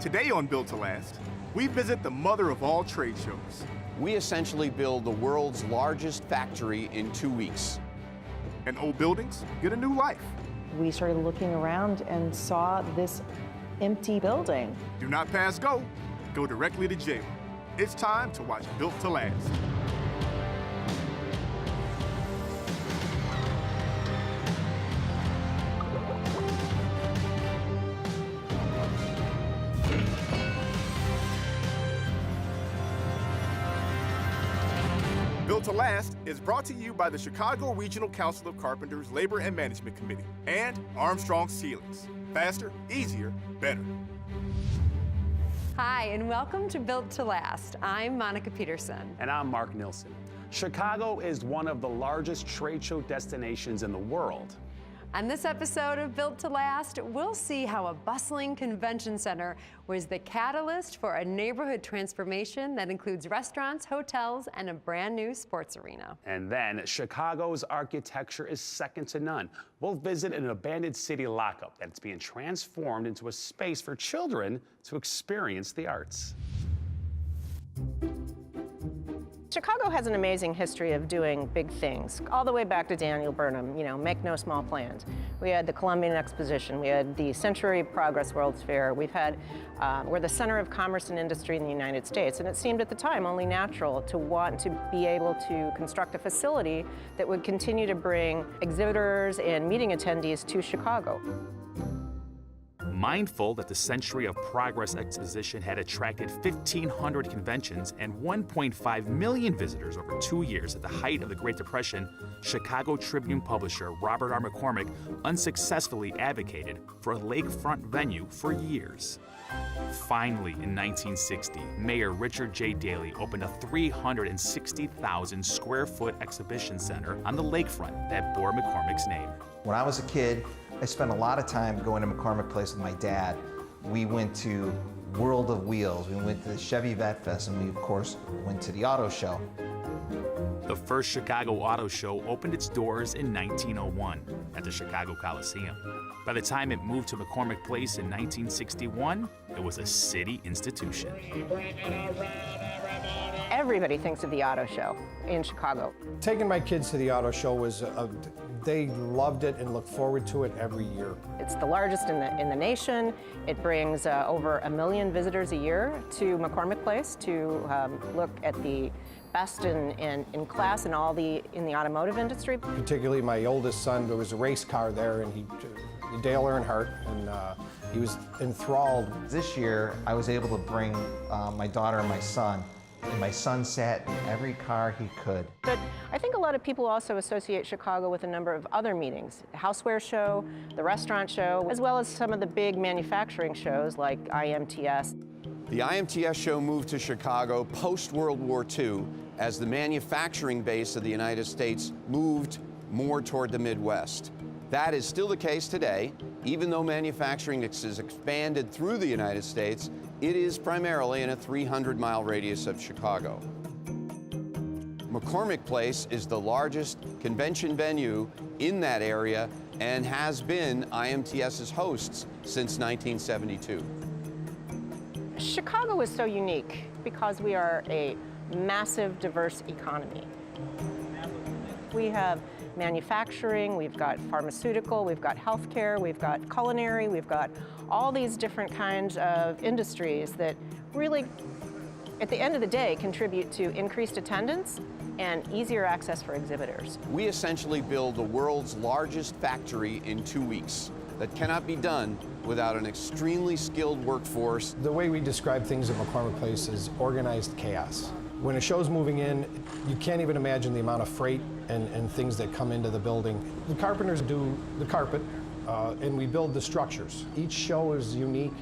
Today on Built to Last, we visit the mother of all trade shows. We essentially build the world's largest factory in 2 weeks. And old buildings get a new life. We started looking around and saw this empty building. Do not pass go. Go directly to jail. It's time to watch Built to Last. Built to Last is brought to you by the Chicago Regional Council of Carpenters Labor and Management Committee and Armstrong Ceilings. Faster, easier, better. Hi, and welcome to Built to Last. I'm Monica Peterson. And I'm Mark Nilsson. Chicago is one of the largest trade show destinations in the world. On this episode of Built to Last, we'll see how a bustling convention center was the catalyst for a neighborhood transformation that includes restaurants, hotels, and a brand new sports arena. And then Chicago's architecture is second to none. We'll visit an abandoned city lockup that's being transformed into a space for children to experience the arts. Chicago has an amazing history of doing big things, all the way back to Daniel Burnham, make no small plans. We had the Columbian Exposition, we had the Century Progress World's Fair, we're the center of commerce and industry in the United States, and it seemed at the time only natural to want to be able to construct a facility that would continue to bring exhibitors and meeting attendees to Chicago. Mindful that the Century of Progress Exposition had attracted 1,500 conventions and 1.5 million visitors over 2 years at the height of the Great Depression, Chicago Tribune publisher Robert R. McCormick unsuccessfully advocated for a lakefront venue for years. Finally, in 1960, Mayor Richard J. Daley opened a 360,000 square foot exhibition center on the lakefront that bore McCormick's name. When I was a kid, I spent a lot of time going to McCormick Place with my dad. We went to World of Wheels, we went to the Chevy Vet Fest, and we, of course, went to the auto show. The first Chicago Auto Show opened its doors in 1901 at the Chicago Coliseum. By the time it moved to McCormick Place in 1961, it was a city institution. Everybody thinks of the auto show in Chicago. Taking my kids to the auto show was they loved it and look forward to it every year. It's the largest in the nation. It brings over 1 million visitors a year to McCormick Place to look at the best in class in the automotive industry. Particularly my oldest son, there was a race car there, and Dale Earnhardt, and he was enthralled. This year, I was able to bring my daughter and my son, and my son sat in every car he could. But I think a lot of people also associate Chicago with a number of other meetings. The Houseware Show, the Restaurant Show, as well as some of the big manufacturing shows like IMTS. The IMTS show moved to Chicago post-World War II as the manufacturing base of the United States moved more toward the Midwest. That is still the case today. Even though manufacturing has expanded through the United States, it is primarily in a 300-mile radius of Chicago. McCormick Place is the largest convention venue in that area and has been IMTS's hosts since 1972. Chicago is so unique because we are a massive, diverse economy. We have manufacturing, we've got pharmaceutical, we've got healthcare, we've got culinary, we've got all these different kinds of industries that really, at the end of the day, contribute to increased attendance and easier access for exhibitors. We essentially build the world's largest factory in 2 weeks. That cannot be done without an extremely skilled workforce. The way we describe things at McCormick Place is organized chaos. When a show's moving in, you can't even imagine the amount of freight and things that come into the building. The carpenters do the carpet, and we build the structures. Each show is unique.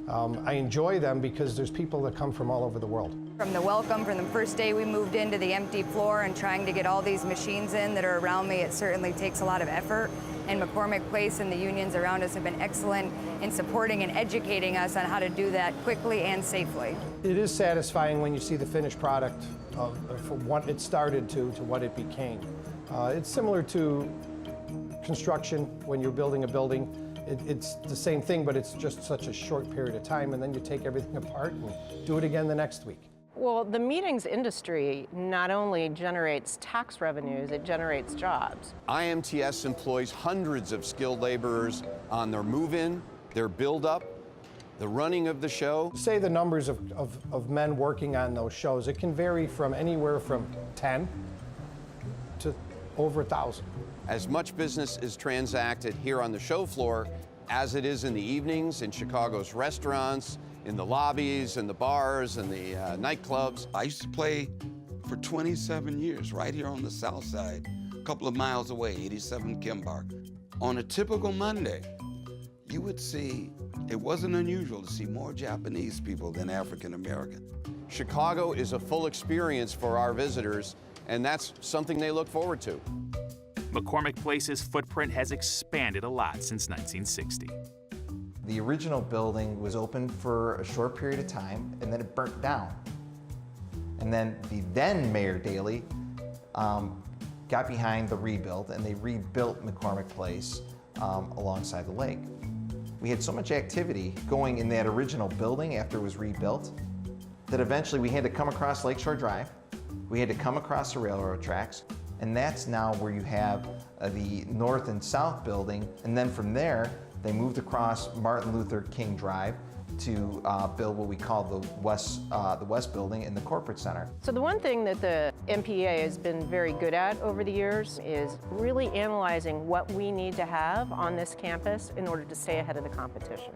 I enjoy them because there's people that come from all over the world. From the welcome, from the first day we moved into the empty floor and trying to get all these machines in that are around me, it certainly takes a lot of effort. And McCormick Place and the unions around us have been excellent in supporting and educating us on how to do that quickly and safely. It is satisfying when you see the finished product from what it started to what it became. It's similar to construction when you're building a building. It's the same thing, but it's just such a short period of time, and then you take everything apart and do it again the next week. Well, the meetings industry not only generates tax revenues, it generates jobs. IMTS employs hundreds of skilled laborers on their move-in, their build-up, the running of the show. Say the numbers of men working on those shows, it can vary from anywhere from 10 to over 1,000. As much business is transacted here on the show floor as it is in the evenings in Chicago's restaurants, in the lobbies, and the bars, and the nightclubs. I used to play for 27 years right here on the south side, a couple of miles away, 87 Kimbark. On a typical Monday, you would see, it wasn't unusual to see more Japanese people than African American. Chicago is a full experience for our visitors, and that's something they look forward to. McCormick Place's footprint has expanded a lot since 1960. The original building was open for a short period of time, and then it burnt down. And then the then Mayor Daley got behind the rebuild, and they rebuilt McCormick Place alongside the lake. We had so much activity going in that original building after it was rebuilt that eventually we had to come across Lakeshore Drive, we had to come across the railroad tracks, and that's now where you have the north and south building, and then from there, they moved across Martin Luther King Drive to build what we call the West Building and the Corporate Center. So the one thing that the MPA has been very good at over the years is really analyzing what we need to have on this campus in order to stay ahead of the competition.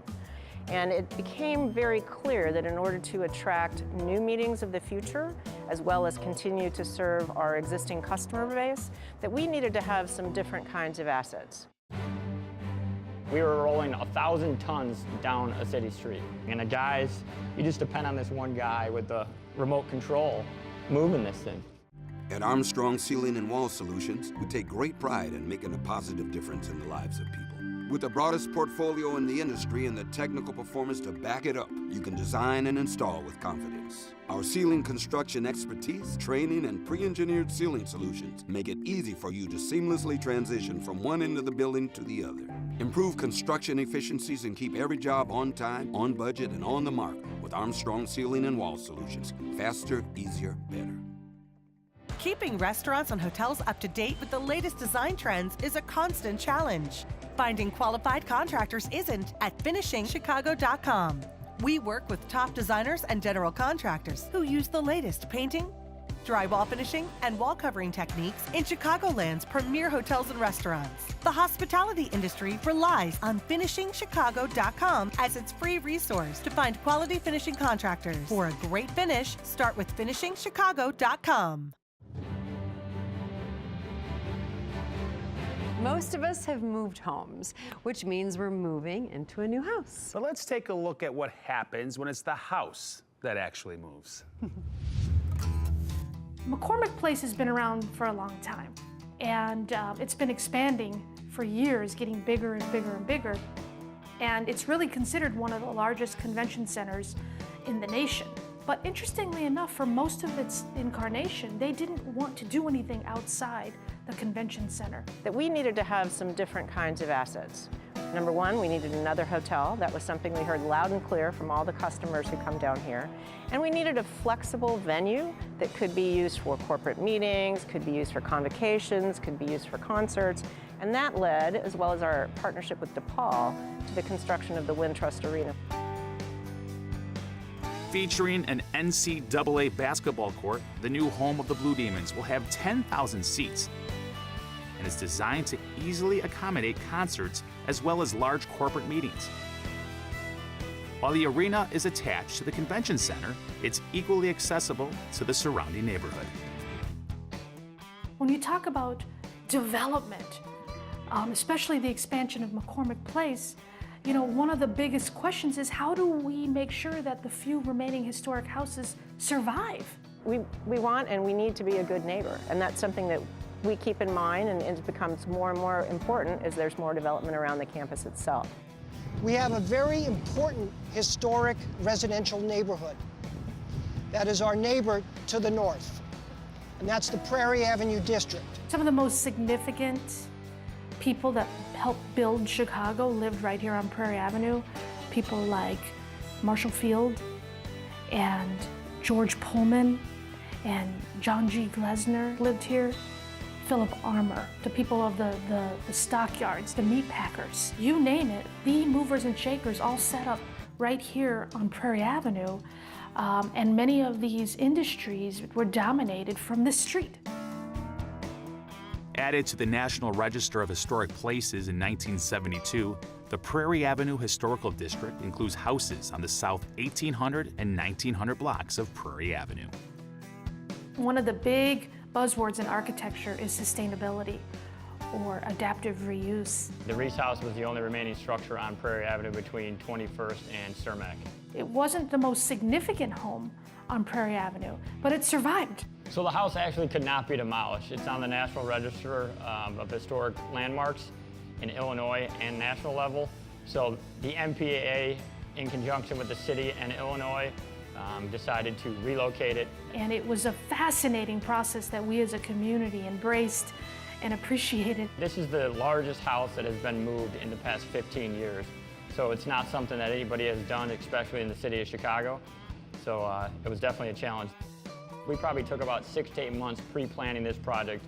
And it became very clear that in order to attract new meetings of the future, as well as continue to serve our existing customer base, that we needed to have some different kinds of assets. We were rolling 1,000 tons down a city street. And the guys, you just depend on this one guy with the remote control moving this thing. At Armstrong Ceiling and Wall Solutions, we take great pride in making a positive difference in the lives of people. With the broadest portfolio in the industry and the technical performance to back it up, you can design and install with confidence. Our ceiling construction expertise, training, and pre-engineered ceiling solutions make it easy for you to seamlessly transition from one end of the building to the other. Improve construction efficiencies and keep every job on time, on budget, and on the mark with Armstrong Ceiling and Wall Solutions. Faster, easier, better. Keeping restaurants and hotels up to date with the latest design trends is a constant challenge. Finding qualified contractors isn't at finishingchicago.com. We work with top designers and general contractors who use the latest painting, drywall finishing, and wall covering techniques in Chicagoland's premier hotels and restaurants. The hospitality industry relies on finishingchicago.com as its free resource to find quality finishing contractors. For a great finish, start with finishingchicago.com. Most of us have moved homes, which means we're moving into a new house. But let's take a look at what happens when it's the house that actually moves. McCormick Place has been around for a long time, and it's been expanding for years, getting bigger and bigger and bigger. And it's really considered one of the largest convention centers in the nation. But interestingly enough, for most of its incarnation, they didn't want to do anything outside the convention center. That we needed to have some different kinds of assets. Number one, we needed another hotel. That was something we heard loud and clear from all the customers who come down here. And we needed a flexible venue that could be used for corporate meetings, could be used for convocations, could be used for concerts. And that led, as well as our partnership with DePaul, to the construction of the Wintrust Arena. Featuring an NCAA basketball court, the new home of the Blue Demons will have 10,000 seats. And is designed to easily accommodate concerts as well as large corporate meetings. While the arena is attached to the convention center, it's equally accessible to the surrounding neighborhood. When you talk about development, especially the expansion of McCormick Place, you know, one of the biggest questions is how do we make sure that the few remaining historic houses survive? We want and we need to be a good neighbor, and that's something that we keep in mind, and it becomes more and more important as there's more development around the campus itself. We have a very important historic residential neighborhood. That is our neighbor to the north, and that's the Prairie Avenue District. Some of the most significant people that helped build Chicago lived right here on Prairie Avenue. People like Marshall Field and George Pullman and John G. Glesner lived here. Philip Armour, the people of the stockyards, the meat packers, you name it. The movers and shakers all set up right here on Prairie Avenue. And many of these industries were dominated from this street. Added to the National Register of Historic Places in 1972, the Prairie Avenue Historical District includes houses on the south 1800 and 1900 blocks of Prairie Avenue. One of the big buzzwords in architecture is sustainability or adaptive reuse. The Reese House was the only remaining structure on Prairie Avenue between 21st and Cermak. It wasn't the most significant home on Prairie Avenue, but it survived. So the house actually could not be demolished. It's on the National Register of Historic Landmarks in Illinois and national level. So the MPAA, in conjunction with the city and Illinois, decided to relocate it. And it was a fascinating process that we as a community embraced and appreciated. This is the largest house that has been moved in the past 15 years. So it's not something that anybody has done, especially in the city of Chicago. So it was definitely a challenge. We probably took about 6 to 8 months pre-planning this project.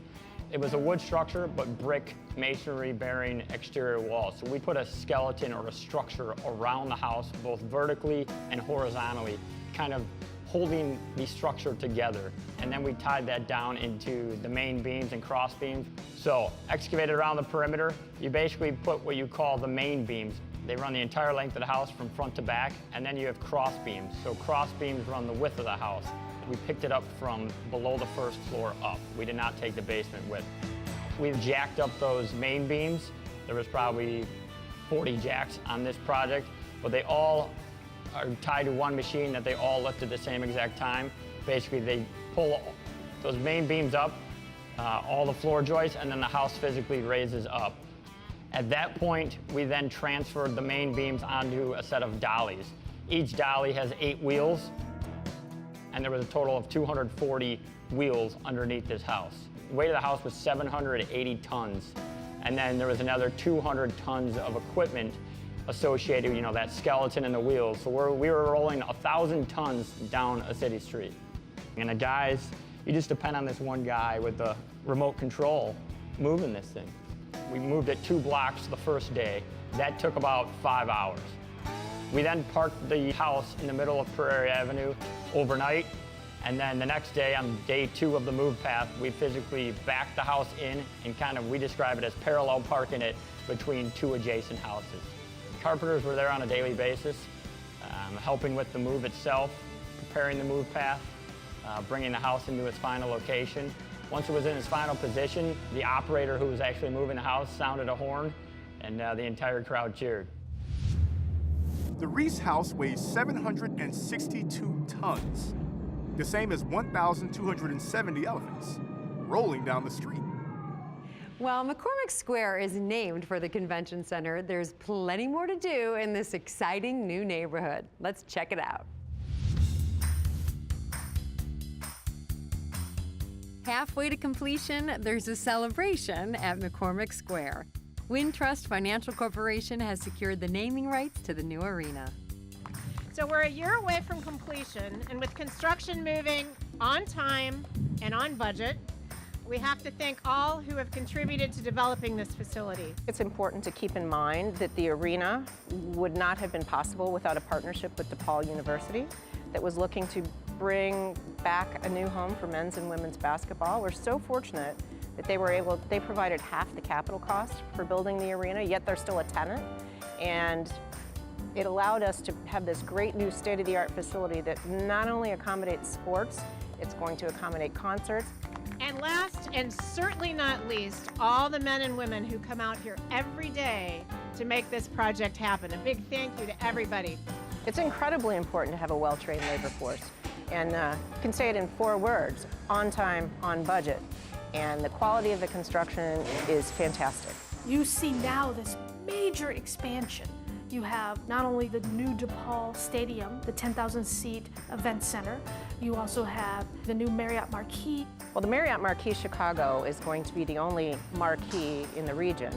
It was a wood structure, but brick masonry bearing exterior walls. So we put a skeleton or a structure around the house, both vertically and horizontally, kind of holding the structure together. And then we tied that down into the main beams and cross beams. So excavated around the perimeter, you basically put what you call the main beams. They run the entire length of the house from front to back, and then you have cross beams. So cross beams run the width of the house. We picked it up from below the first floor up. We did not take the basement width. We've jacked up those main beams. There was probably 40 jacks on this project, but they all are tied to one machine that they all lift at the same exact time. Basically, they pull those main beams up, all the floor joists, and then the house physically raises up. At that point, we then transferred the main beams onto a set of dollies. Each dolly has 8 wheels, and there was a total of 240 wheels underneath this house. The weight of the house was 780 tons, and then there was another 200 tons of equipment associated, you know, that skeleton and the wheels. So we were rolling 1,000 tons down a city street. And the guys, you just depend on this one guy with the remote control moving this thing. We moved it 2 blocks the first day. That took about 5 hours. We then parked the house in the middle of Prairie Avenue overnight, and then the next day, on day 2 of the move path, we physically backed the house in and we describe it as parallel parking it between 2 adjacent houses. Carpenters were there on a daily basis, helping with the move itself, preparing the move path, bringing the house into its final location. Once it was in its final position, the operator who was actually moving the house sounded a horn, and the entire crowd cheered. The Reese House weighs 762 tons, the same as 1,270 elephants, rolling down the street. Well, McCormick Square is named for the convention center. There's plenty more to do in this exciting new neighborhood. Let's check it out. Halfway to completion, there's a celebration at McCormick Square. Wintrust Financial Corporation has secured the naming rights to the new arena. So we're a year away from completion, and with construction moving on time and on budget, we have to thank all who have contributed to developing this facility. It's important to keep in mind that the arena would not have been possible without a partnership with DePaul University that was looking to bring back a new home for men's and women's basketball. We're so fortunate that they provided half the capital cost for building the arena, yet they're still a tenant. And it allowed us to have this great new state-of-the-art facility that not only accommodates sports, it's going to accommodate concerts. And last and certainly not least, all the men and women who come out here every day to make this project happen. A big thank you to everybody. It's incredibly important to have a well-trained labor force. And you can say it in 4 words: on time, on budget. And the quality of the construction is fantastic. You see now this major expansion. You have not only the new DePaul Stadium, the 10,000-seat event center, you also have the new Marriott Marquis. Well, the Marriott Marquis Chicago is going to be the only marquee in the region,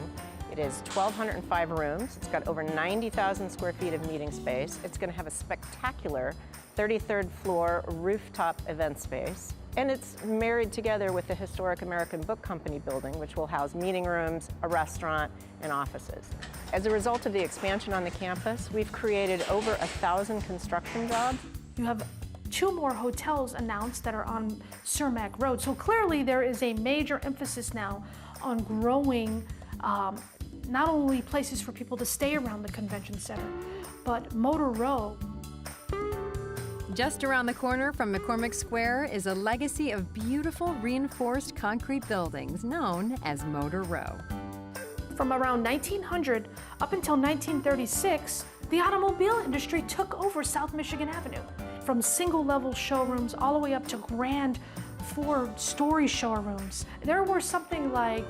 It is 1,205 rooms. It's got over 90,000 square feet of meeting space. It's going to have a spectacular 33rd floor rooftop event space. And it's married together with the historic American Book Company building, which will house meeting rooms, a restaurant, and offices. As a result of the expansion on the campus, we've created over 1,000 construction jobs. You have 2 more hotels announced that are on Cermak Road. So clearly there is a major emphasis now on growing not only places for people to stay around the convention center, but Motor Row. Just around the corner from McCormick Square is a legacy of beautiful reinforced concrete buildings known as Motor Row. From around 1900 up until 1936, the automobile industry took over South Michigan Avenue. From single-level showrooms all the way up to grand 4-story showrooms. There were something like,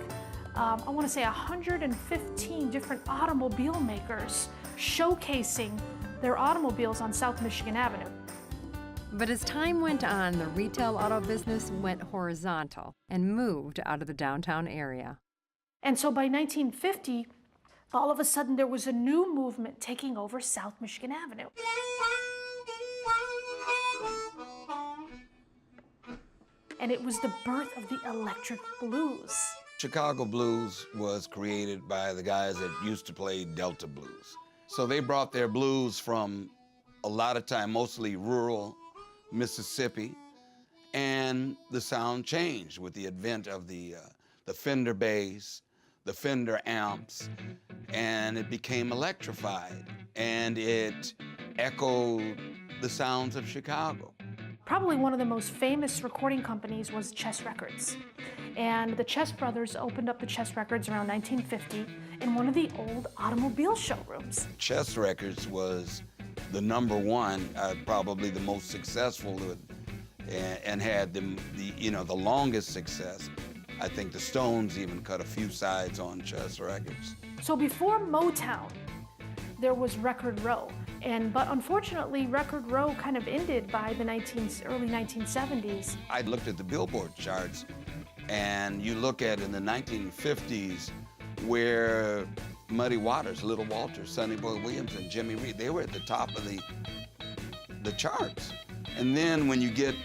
I want to say 115 different automobile makers showcasing their automobiles on South Michigan Avenue. But as time went on, the retail auto business went horizontal and moved out of the downtown area. And so by 1950, all of a sudden there was a new movement taking over South Michigan Avenue. And it was the birth of the electric blues. Chicago blues was created by the guys that used to play Delta blues. So they brought their blues from a lot of time, mostly rural Mississippi, and the sound changed with the advent of the Fender bass, the Fender amps, and it became electrified, and it echoed the sounds of Chicago. Probably one of the most famous recording companies was Chess Records. And the Chess brothers opened up the Chess Records around 1950 in one of the old automobile showrooms. Chess Records was the #1, probably the most successful, and had the longest success. I think the Stones even cut a few sides on Chess Records. So before Motown, there was Record Row. But unfortunately, Record Row kind of ended by the early 1970s. I looked at the Billboard charts, and you look at in the 1950s where Muddy Waters, Little Walter, Sonny Boy Williams, and Jimmy Reed, they were at the top of the charts. And then when you get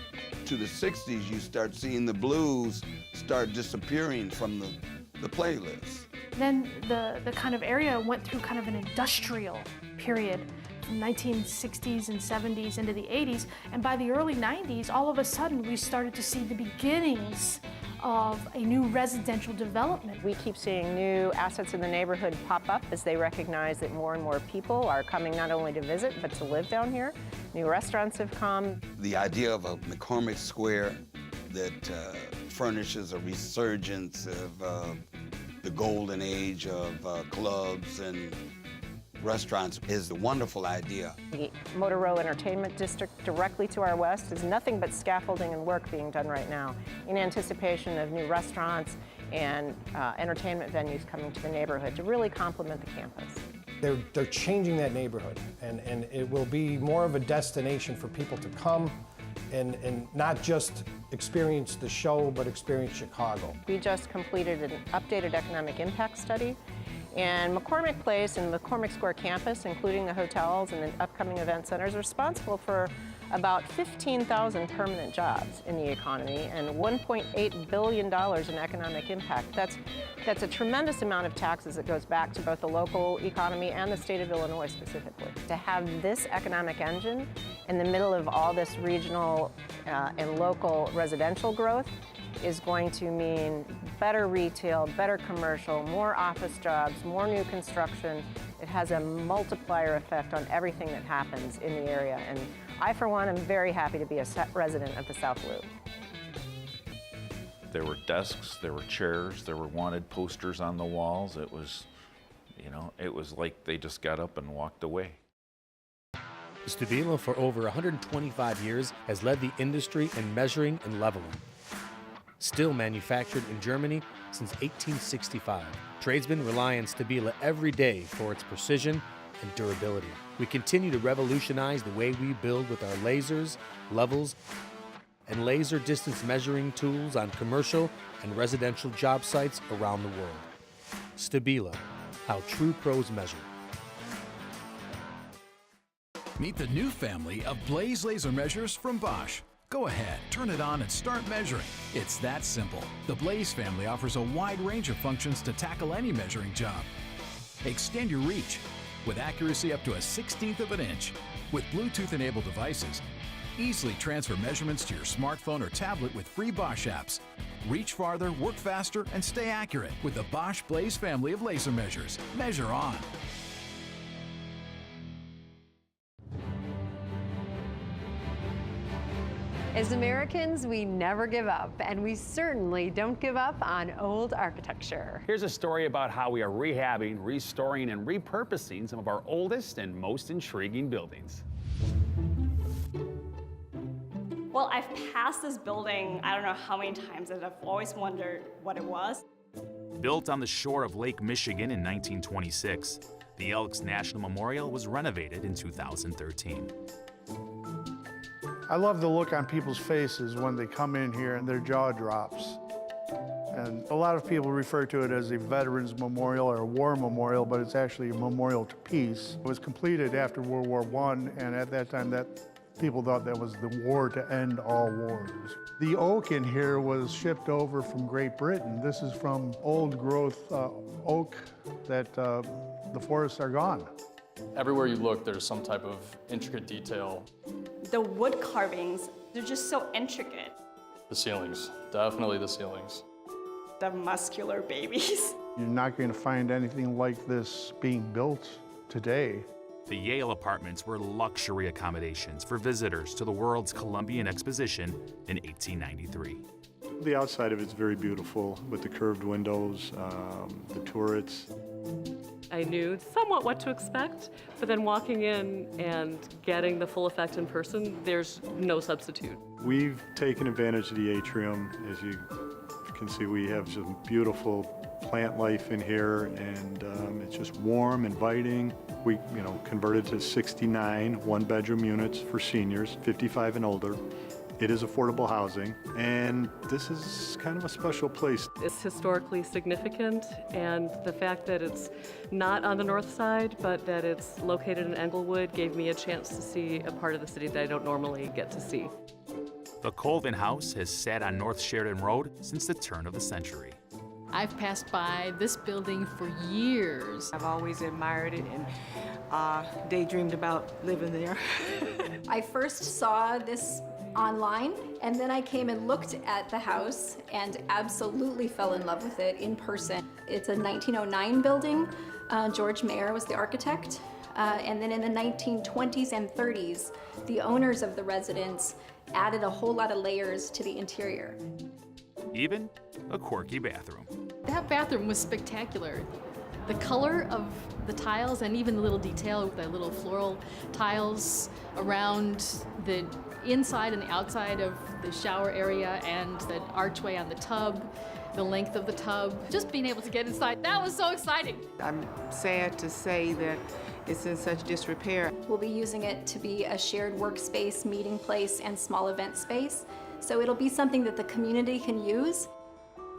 to the 60s, you start seeing the blues start disappearing from the playlist. Then the kind of area went through kind of an industrial period from 1960s and 70s into the 80s. And by the early 90s, all of a sudden, we started to see the beginnings of a new residential development. We keep seeing new assets in the neighborhood pop up as they recognize that more and more people are coming not only to visit, but to live down here. New restaurants have come. The idea of a McCormick Square that furnishes a resurgence of the golden age of clubs and restaurants is a wonderful idea. The Motor Row Entertainment District directly to our west is nothing but scaffolding and work being done right now in anticipation of new restaurants and entertainment venues coming to the neighborhood to really complement the campus. They're changing that neighborhood, and it will be more of a destination for people to come and not just experience the show, but experience Chicago. We just completed an updated economic impact study, and McCormick Place and McCormick Square campus, including the hotels and the upcoming event centers, are responsible for about 15,000 permanent jobs in the economy and $1.8 billion in economic impact. That's a tremendous amount of taxes that goes back to both the local economy and the state of Illinois specifically. To have this economic engine in the middle of all this regional and local residential growth is going to mean better retail, better commercial, more office jobs, more new construction. It has a multiplier effect on everything that happens in the area. And I, for one, am very happy to be a resident of the South Loop. There were desks, there were chairs, there were wanted posters on the walls. It was, it was like they just got up and walked away. Stubila, for over 125 years, has led the industry in measuring and leveling. Still manufactured in Germany since 1865, tradesmen rely on Stubila every day for its precision and durability. We continue to revolutionize the way we build with our lasers, levels, and laser distance measuring tools on commercial and residential job sites around the world. Stubila, how true pros measure. Meet the new family of Blaze laser measures from Bosch. Go ahead, turn it on and start measuring. It's that simple. The Blaze family offers a wide range of functions to tackle any measuring job. Extend your reach with accuracy up to a 1/16 of an inch. With Bluetooth-enabled devices, easily transfer measurements to your smartphone or tablet with free Bosch apps. Reach farther, work faster, and stay accurate with the Bosch Blaze family of laser measures. Measure on. As Americans, we never give up, and we certainly don't give up on old architecture. Here's a story about how we are rehabbing, restoring, and repurposing some of our oldest and most intriguing buildings. Well, I've passed this building, I don't know how many times, and I've always wondered what it was. Built on the shore of Lake Michigan in 1926, the Elks National Memorial was renovated in 2013. I love the look on people's faces when they come in here and their jaw drops. And a lot of people refer to it as a Veterans Memorial or a War Memorial, but it's actually a memorial to peace. It was completed after World War I, and at that time people thought that was the war to end all wars. The oak in here was shipped over from Great Britain. This is from old growth oak that the forests are gone. Everywhere you look, there's some type of intricate detail. The wood carvings, they're just so intricate. The ceilings, definitely the ceilings. The muscular babies. You're not going to find anything like this being built today. The Yale Apartments were luxury accommodations for visitors to the World's Columbian Exposition in 1893. The outside of it's very beautiful with the curved windows, the turrets. I knew somewhat what to expect, but then walking in and getting the full effect in person, there's no substitute. We've taken advantage of the atrium. As you can see, we have some beautiful plant life in here, and it's just warm, inviting. We, converted to 69 one-bedroom units for seniors, 55 and older. It is affordable housing, and this is kind of a special place. It's historically significant, and the fact that it's not on the north side, but that it's located in Englewood gave me a chance to see a part of the city that I don't normally get to see. The Colvin House has sat on North Sheridan Road since the turn of the century. I've passed by this building for years. I've always admired it and daydreamed about living there. I first saw this online, and then I came and looked at the house and absolutely fell in love with it in person. It's a 1909 building. George Mayer was the architect. And then in the 1920s and 30s, the owners of the residence added a whole lot of layers to the interior. Even a quirky bathroom. That bathroom was spectacular. The color of the tiles and even the little detail with the little floral tiles around the inside and the outside of the shower area and the archway on the tub, the length of the tub, just being able to get inside, that was so exciting. I'm sad to say that it's in such disrepair. We'll be using it to be a shared workspace, meeting place, and small event space. So it'll be something that the community can use.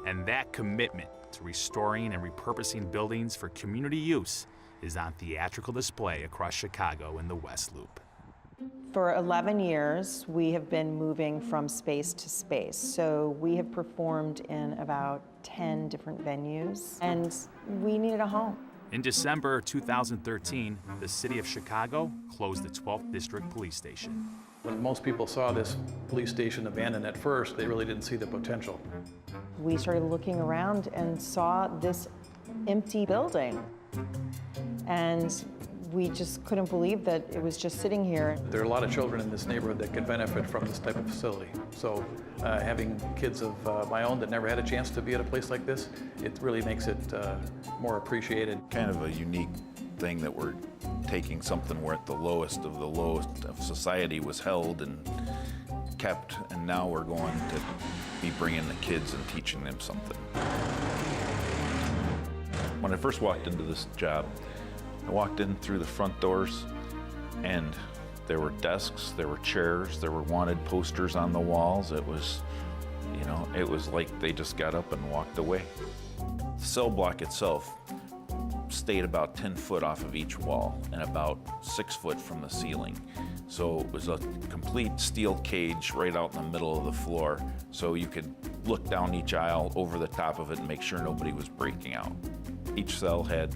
And that commitment to restoring and repurposing buildings for community use is on theatrical display across Chicago in the West Loop. For 11 years, we have been moving from space to space. So we have performed in about 10 different venues, and we needed a home. In December 2013, the city of Chicago closed the 12th District Police Station. When most people saw this police station abandoned at first, they really didn't see the potential. We started looking around and saw this empty building. And we just couldn't believe that it was just sitting here. There are a lot of children in this neighborhood that could benefit from this type of facility. So having kids of my own that never had a chance to be at a place like this, it really makes it more appreciated. Kind of a unique thing that we're taking something where at the lowest of society was held and kept, and now we're going to be bringing the kids and teaching them something. When I first walked into this job, I walked in through the front doors and there were desks, there were chairs, there were wanted posters on the walls. It was, it was like they just got up and walked away. The cell block itself stayed about 10 foot off of each wall and about 6 foot from the ceiling. So it was a complete steel cage right out in the middle of the floor, so you could look down each aisle over the top of it and make sure nobody was breaking out. Each cell had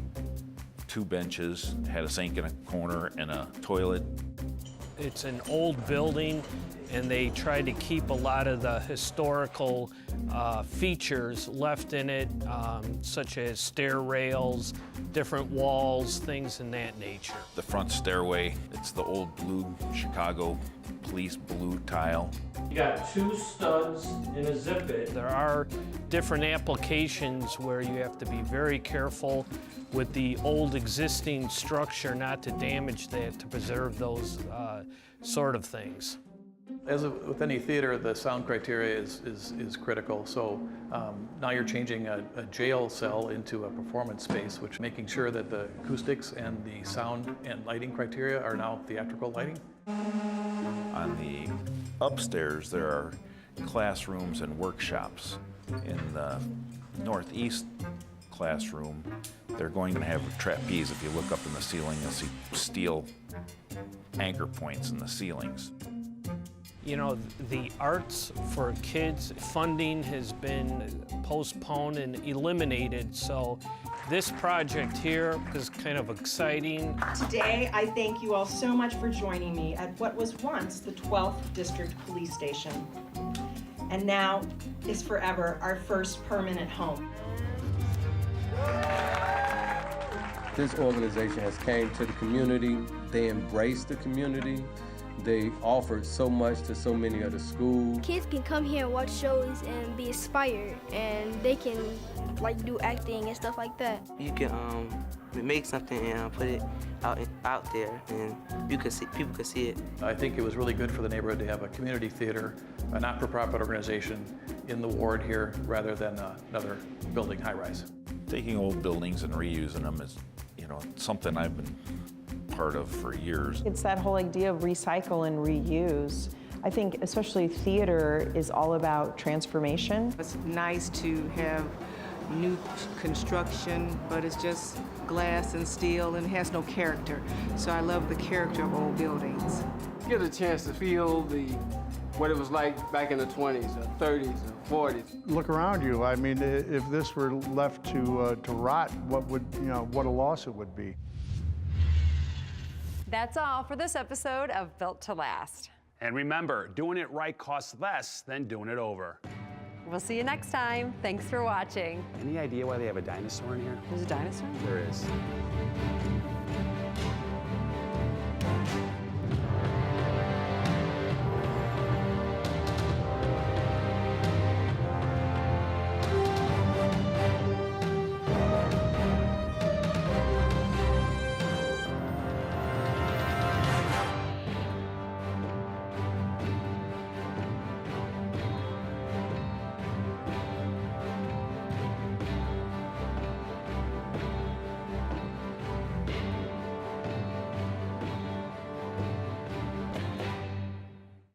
2 benches, had a sink in a corner and a toilet. It's an old building, and they tried to keep a lot of the historical features left in it, such as stair rails, different walls, things in that nature. The front stairway, it's the old blue Chicago police blue tile. You got 2 studs and a zip it. There are different applications where you have to be very careful with the old existing structure not to damage that, to preserve those sort of things. As with any theater, the sound criteria is critical. So now you're changing a jail cell into a performance space, which making sure that the acoustics and the sound and lighting criteria are now theatrical lighting. On the upstairs, there are classrooms and workshops. In the northeast classroom, they're going to have a trapeze. If you look up in the ceiling, you'll see steel anchor points in the ceilings. You know, the arts for kids, funding has been postponed and eliminated, so this project here is kind of exciting. Today, I thank you all so much for joining me at what was once the 12th District Police Station, and now is forever our first permanent home. This organization has came to the community. They embraced the community. They offered so much to so many of the schools. Kids can come here and watch shows and be inspired, and they can like do acting and stuff like that. You can make something and put it out there, and people can see it. I think it was really good for the neighborhood to have a community theater, a not-for-profit organization in the ward here, rather than another building high-rise. Taking old buildings and reusing them is, you know, something I've been part of for years. It's that whole idea of recycle and reuse. I think especially theater is all about transformation. It's nice to have new construction, but it's just glass and steel and it has no character. So I love the character of old buildings. You get a chance to feel what it was like back in the 20s or 30s or 40s. Look around you. I mean, if this were left to rot, what a loss it would be. That's all for this episode of Built to Last. And remember, doing it right costs less than doing it over. We'll see you next time. Thanks for watching. Any idea why they have a dinosaur in here? There's a dinosaur? There is.